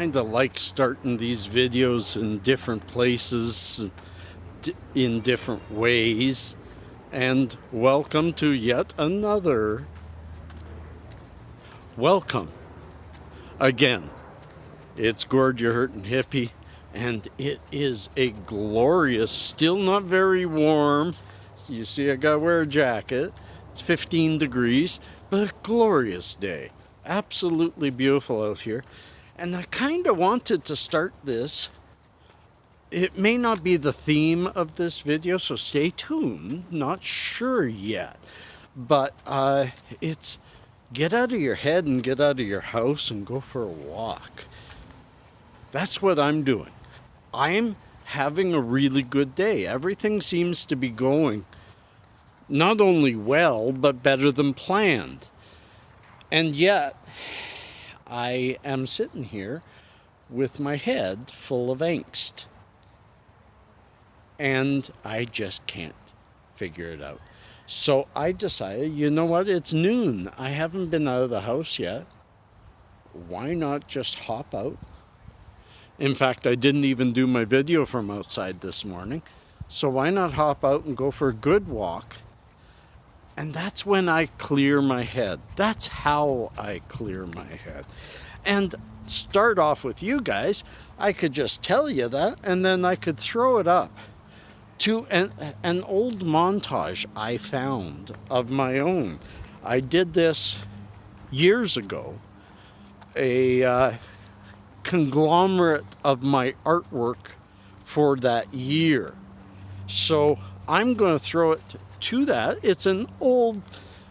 kind of like starting these videos in different places, in different ways. And welcome to yet another. Welcome. Again, it's Gord, your hurtin' hippie, and it is a glorious, still not very warm. So you see I gotta wear a jacket. It's 15 degrees, but a glorious day. Absolutely beautiful out here. And I kind of wanted to start this. It may not be the theme of this video, so stay tuned. Not sure yet. But it's get out of your head and get out of your house and go for a walk. That's what I'm doing. I'm having a really good day. Everything seems to be going not only well, but better than planned. And yet, I am sitting here with my head full of angst. And I just can't figure it out. So I decided, you know what, it's noon. I haven't been out of the house yet. Why not just hop out? In fact, I didn't even do my video from outside this morning. So why not hop out and go for a good walk? And that's when I clear my head. That's how I clear my head. And start off with you guys. I could just tell you that, and then I could throw it up to an old montage I found of my own. I did this years ago. A conglomerate of my artwork for that year. So I'm going to throw it to that. It's an old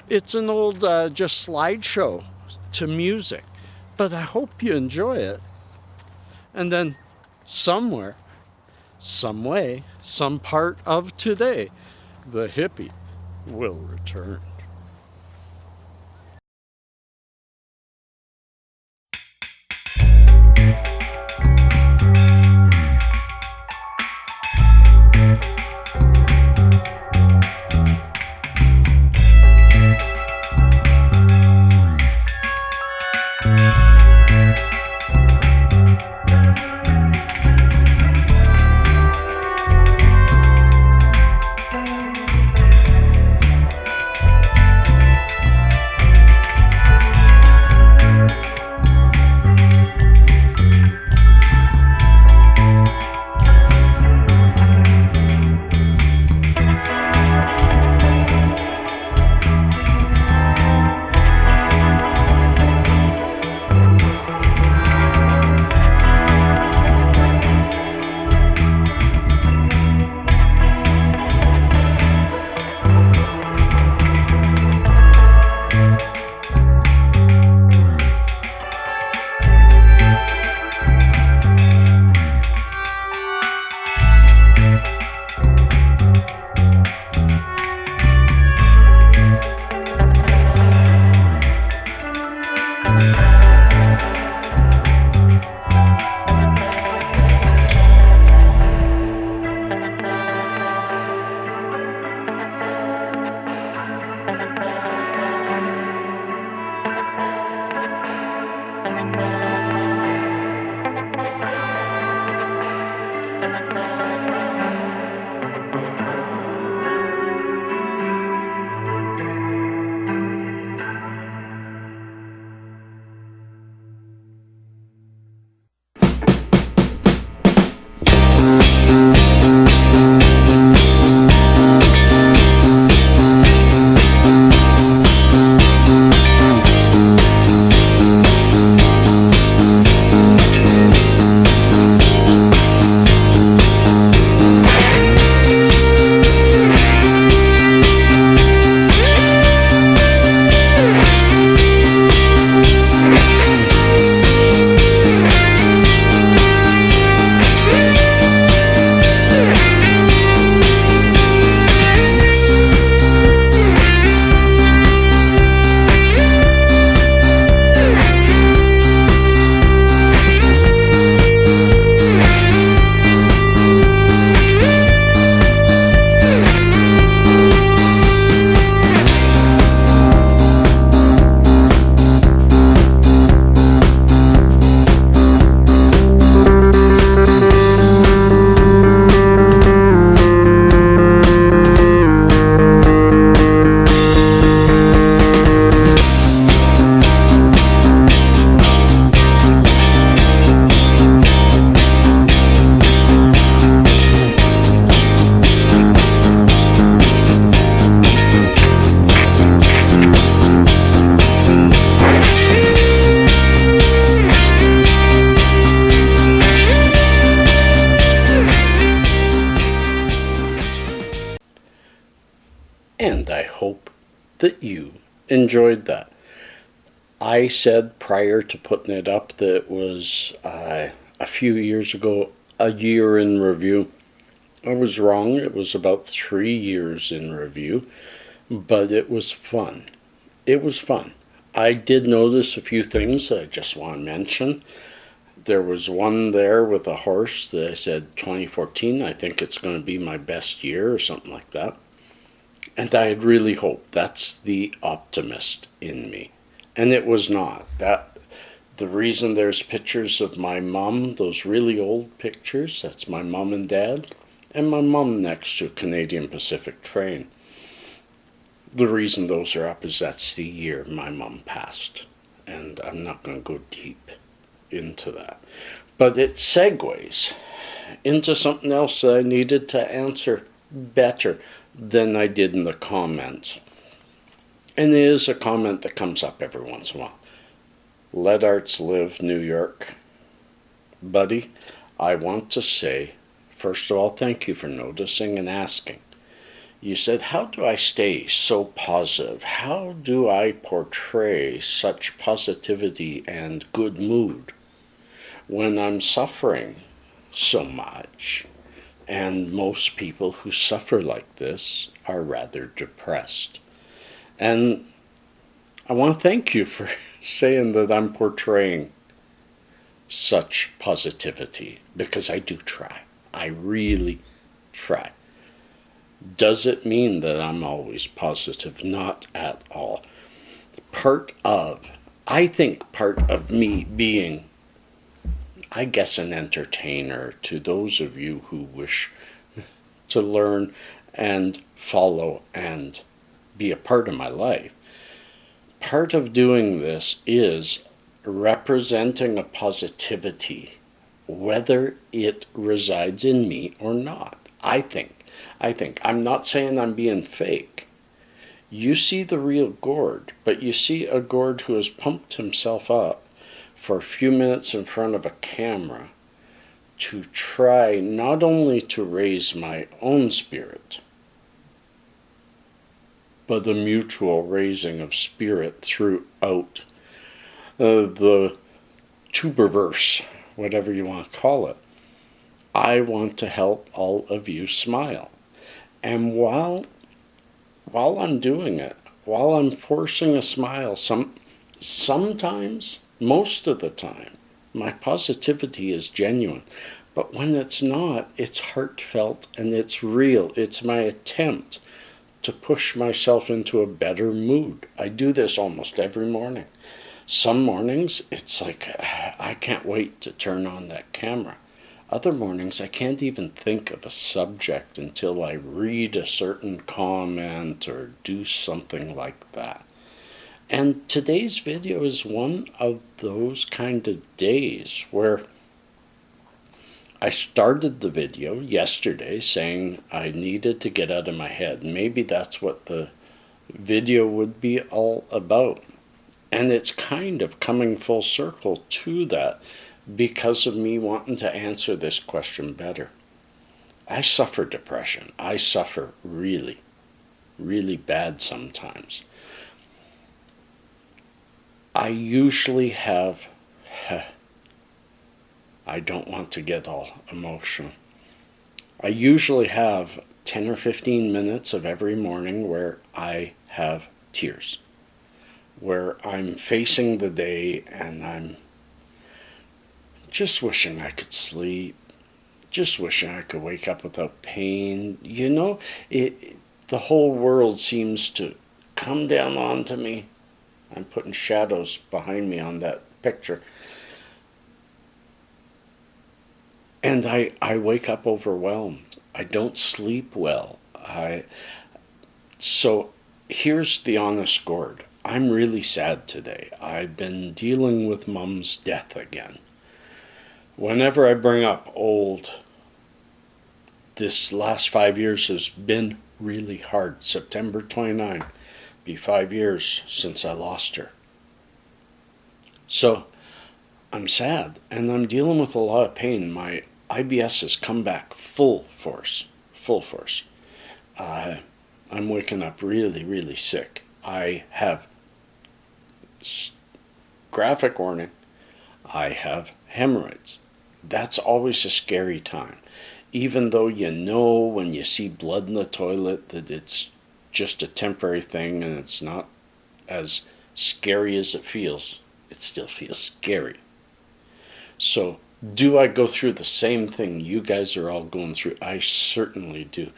just slideshow to music, but I hope you enjoy it. And then somewhere, some way, some part of today, the hippie will return. that you enjoyed that. I said prior to putting it up that it was a few years ago, a year in review. I was wrong. It was about 3 years in review, but it was fun. It was fun. I did notice a few things that I just want to mention. There was one there with a horse that I said 2014, I think it's going to be my best year or something like that. And I had really hoped. That's the optimist in me. And it was not. The reason there's pictures of my mom, those really old pictures, that's my mom and dad, and my mom next to a Canadian Pacific train. The reason those are up is that's the year my mom passed. And I'm not going to go deep into that. But it segues into something else that I needed to answer better than I did in the comments. And it is a comment that comes up every once in a while. Let Arts Live, New York. Buddy, I want to say, first of all, thank you for noticing and asking. You said, how do I stay so positive? How do I portray such positivity and good mood when I'm suffering so much? And most people who suffer like this are rather depressed. And I want to thank you for saying that I'm portraying such positivity, because I do try. I really try. Does it mean that I'm always positive? Not at all. I think part of me being, I guess, an entertainer to those of you who wish to learn and follow and be a part of my life. Part of doing this is representing a positivity, whether it resides in me or not. I think. I'm not saying I'm being fake. You see the real Gord, but you see a Gord who has pumped himself up for a few minutes in front of a camera to try not only to raise my own spirit, but the mutual raising of spirit throughout the tuberverse, whatever you want to call it. I want to help all of you smile. And while I'm doing it, while I'm forcing a smile, sometimes, most of the time, my positivity is genuine. But when it's not, it's heartfelt and it's real. It's my attempt to push myself into a better mood. I do this almost every morning. Some mornings, it's like, I can't wait to turn on that camera. Other mornings, I can't even think of a subject until I read a certain comment or do something like that. And today's video is one of those kind of days where I started the video yesterday saying I needed to get out of my head. Maybe that's what the video would be all about. And it's kind of coming full circle to that because of me wanting to answer this question better. I suffer depression. I suffer really, really bad sometimes. I usually have, I don't want to get all emotional. I usually have 10 or 15 minutes of every morning where I have tears, where I'm facing the day and I'm just wishing I could sleep, just wishing I could wake up without pain. You know, the whole world seems to come down onto me. I'm putting shadows behind me on that picture. And I wake up overwhelmed. I don't sleep well. So here's the honest Gord. I'm really sad today. I've been dealing with Mom's death again. Whenever I bring up this last 5 years has been really hard. September 29, be 5 years since I lost her. So I'm sad and I'm dealing with a lot of pain. My IBS has come back full force. I'm waking up really, really sick. I have graphic warning, I have hemorrhoids. That's always a scary time. Even though you know when you see blood in the toilet that it's just a temporary thing and it's not as scary as it feels, it still feels scary. So, do I go through the same thing you guys are all going through? I certainly do.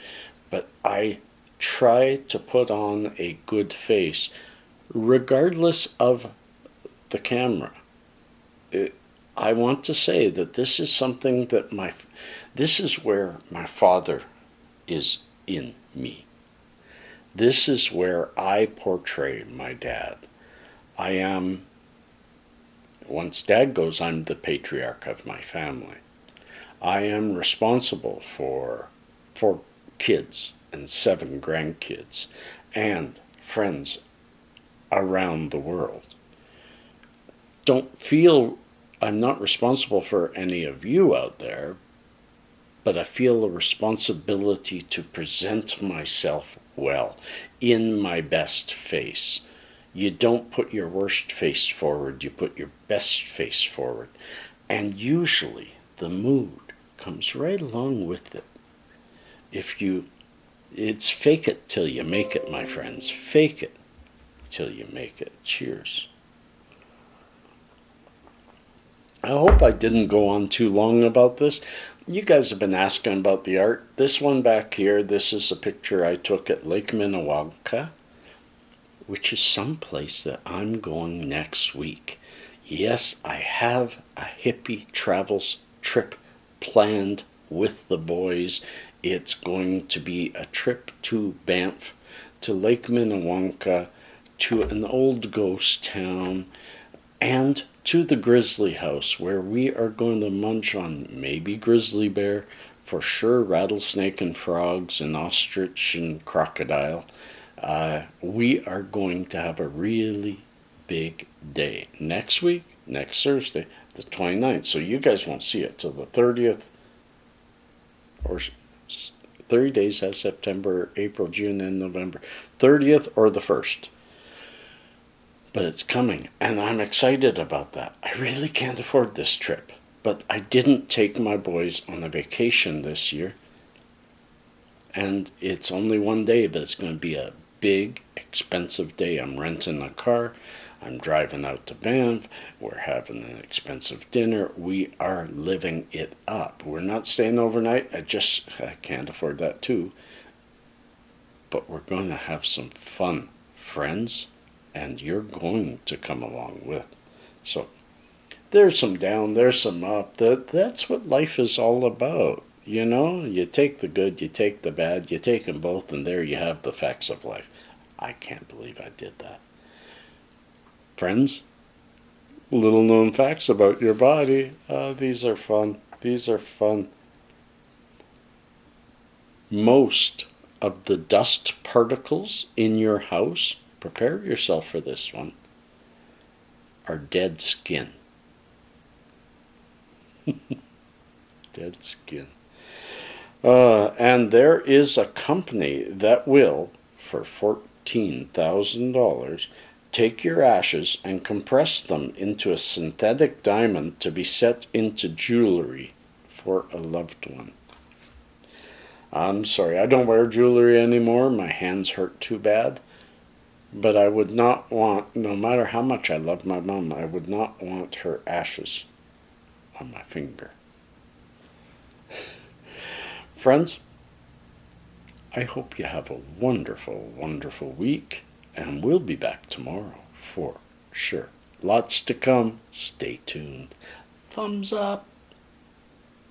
But I try to put on a good face regardless of the camera. I want to say that this is something that this is where my father is in me. This is where I portray my dad. I am, once dad goes, I'm the patriarch of my family. I am responsible for 4 kids and 7 grandkids and friends around the world. Don't feel I'm not responsible for any of you out there, but I feel a responsibility to present myself well, in my best face. You don't put your worst face forward, you put your best face forward. And usually the mood comes right along with it. It's fake it till you make it, my friends. Fake it till you make it. Cheers. I hope I didn't go on too long about this. You guys have been asking about the art. This one back here, this is a picture I took at Lake Minnewanka, which is someplace that I'm going next week. Yes, I have a hippie travels trip planned with the boys. It's going to be a trip to Banff, to Lake Minnewanka, to an old ghost town, and to the grizzly house, where we are going to munch on maybe grizzly bear, for sure rattlesnake and frogs and ostrich and crocodile. We are going to have a really big day next week, next Thursday, the 29th. So you guys won't see it till the 30th, or 30 days has September, April, June, and November. 30th or the 1st. But it's coming, and I'm excited about that. I really can't afford this trip, but I didn't take my boys on a vacation this year. And it's only one day, but it's going to be a big, expensive day. I'm renting a car. I'm driving out to Banff. We're having an expensive dinner. We are living it up. We're not staying overnight. I can't afford that too. But we're going to have some fun, friends. And you're going to come along with. So there's some down, there's some up. That's what life is all about. You know, you take the good, you take the bad, you take them both, and there you have the facts of life. I can't believe I did that. Friends, little known facts about your body. These are fun. These are fun. Most of the dust particles in your house, prepare yourself for this one, are dead skin. Dead skin. And there is a company that will, for $14,000, take your ashes and compress them into a synthetic diamond to be set into jewelry for a loved one. I'm sorry, I don't wear jewelry anymore. My hands hurt too bad. But I would not want, no matter how much I love my mom, I would not want her ashes on my finger. Friends, I hope you have a wonderful, wonderful week, and we'll be back tomorrow for sure. Lots to come. Stay tuned. Thumbs up.